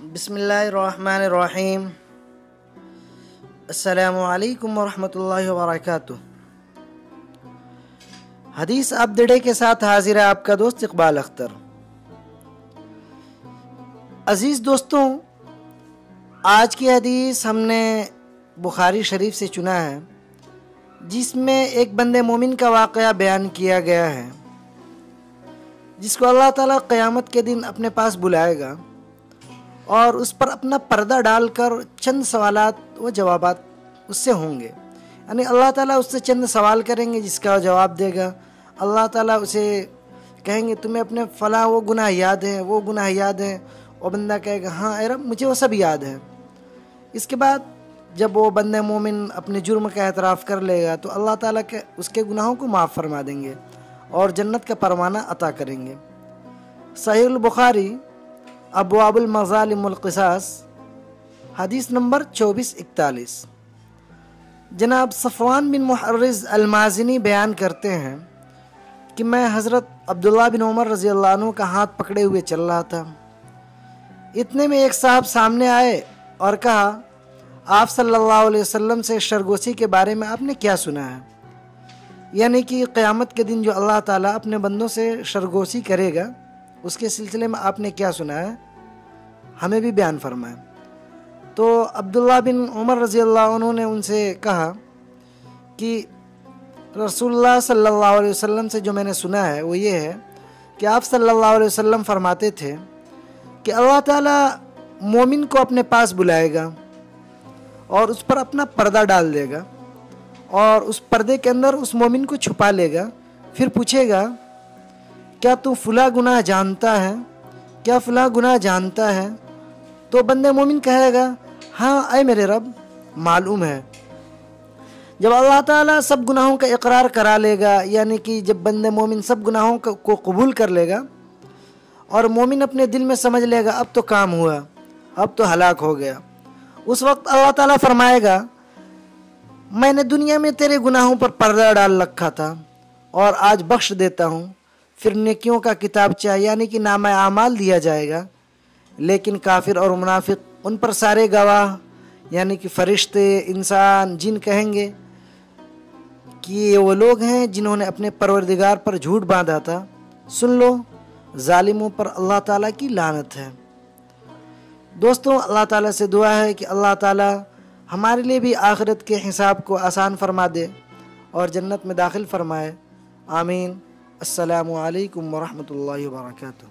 بسم اللہ الرحمن الرحیم۔ السلام علیکم ورحمۃ اللہ وبرکاتہ۔ حدیث اپ ڈے کے ساتھ حاضر ہے آپ کا دوست اقبال اختر۔ عزیز دوستوں، آج کی حدیث ہم نے بخاری شریف سے چنا ہے، جس میں ایک بندے مومن کا واقعہ بیان کیا گیا ہے، جس کو اللہ تعالیٰ قیامت کے دن اپنے پاس بلائے گا اور اس پر اپنا پردہ ڈال کر چند سوالات و جوابات اس سے ہوں گے۔ یعنی اللہ تعالیٰ اس سے چند سوال کریں گے، جس کا وہ جواب دے گا۔ اللہ تعالیٰ اسے کہیں گے تمہیں اپنے فلاں وہ گناہ یاد ہیں، وہ گناہ یاد ہیں، وہ بندہ کہے گا ہاں اے رب مجھے وہ سب یاد ہے۔ اس کے بعد جب وہ بندہ مومن اپنے جرم کا اعتراف کر لے گا تو اللہ تعالیٰ اس کے گناہوں کو معاف فرما دیں گے اور جنت کا پروانہ عطا کریں گے۔ صحیح البخاری ابواب المظالم والقصاص، حدیث نمبر 2441۔ جناب صفوان بن محرز المازنی بیان کرتے ہیں کہ میں حضرت عبداللہ بن عمر رضی اللہ عنہ کا ہاتھ پکڑے ہوئے چل رہا تھا۔ اتنے میں ایک صاحب سامنے آئے اور کہا، آپ صلی اللہ علیہ وسلم سے شرگوسی کے بارے میں آپ نے کیا سنا ہے؟ یعنی کہ قیامت کے دن جو اللہ تعالیٰ اپنے بندوں سے شرگوسی کرے گا، اس کے سلسلے میں آپ نے کیا سنا ہے، ہمیں بھی بیان فرمائیں۔ تو عبداللہ بن عمر رضی اللہ عنہ نے ان سے کہا کہ رسول اللہ صلی اللہ علیہ وسلم سے جو میں نے سنا ہے وہ یہ ہے کہ آپ صلی اللہ علیہ وسلم فرماتے تھے کہ اللہ تعالیٰ مومن کو اپنے پاس بلائے گا اور اس پر اپنا پردہ ڈال دے گا اور اس پردے کے اندر اس مومن کو چھپا لے گا، پھر پوچھے گا کیا تو فلاں گناہ جانتا ہے، کیا فلاں گناہ جانتا ہے؟ تو بندے مومن کہے گا ہاں اے میرے رب معلوم ہے۔ جب اللہ تعالیٰ سب گناہوں کا اقرار کرا لے گا، یعنی کہ جب بندے مومن سب گناہوں کو قبول کر لے گا اور مومن اپنے دل میں سمجھ لے گا اب تو کام ہوا، اب تو ہلاک ہو گیا، اس وقت اللہ تعالیٰ فرمائے گا میں نے دنیا میں تیرے گناہوں پر پردہ ڈال رکھا تھا اور آج بخش دیتا ہوں۔ پھر نیکیوں کا کتابچہ یعنی کہ نامہ اعمال دیا جائے گا، لیکن کافر اور منافق ان پر سارے گواہ یعنی کہ فرشتے، انسان، جن کہیں گے کہ یہ وہ لوگ ہیں جنہوں نے اپنے پروردگار پر جھوٹ باندھا تھا، سن لو ظالموں پر اللہ تعالیٰ کی لعنت ہے۔ دوستوں، اللہ تعالیٰ سے دعا ہے کہ اللہ تعالیٰ ہمارے لیے بھی آخرت کے حساب کو آسان فرما دے اور جنت میں داخل فرمائے، آمین۔ السلام علیکم ورحمۃ اللہ وبرکاتہ۔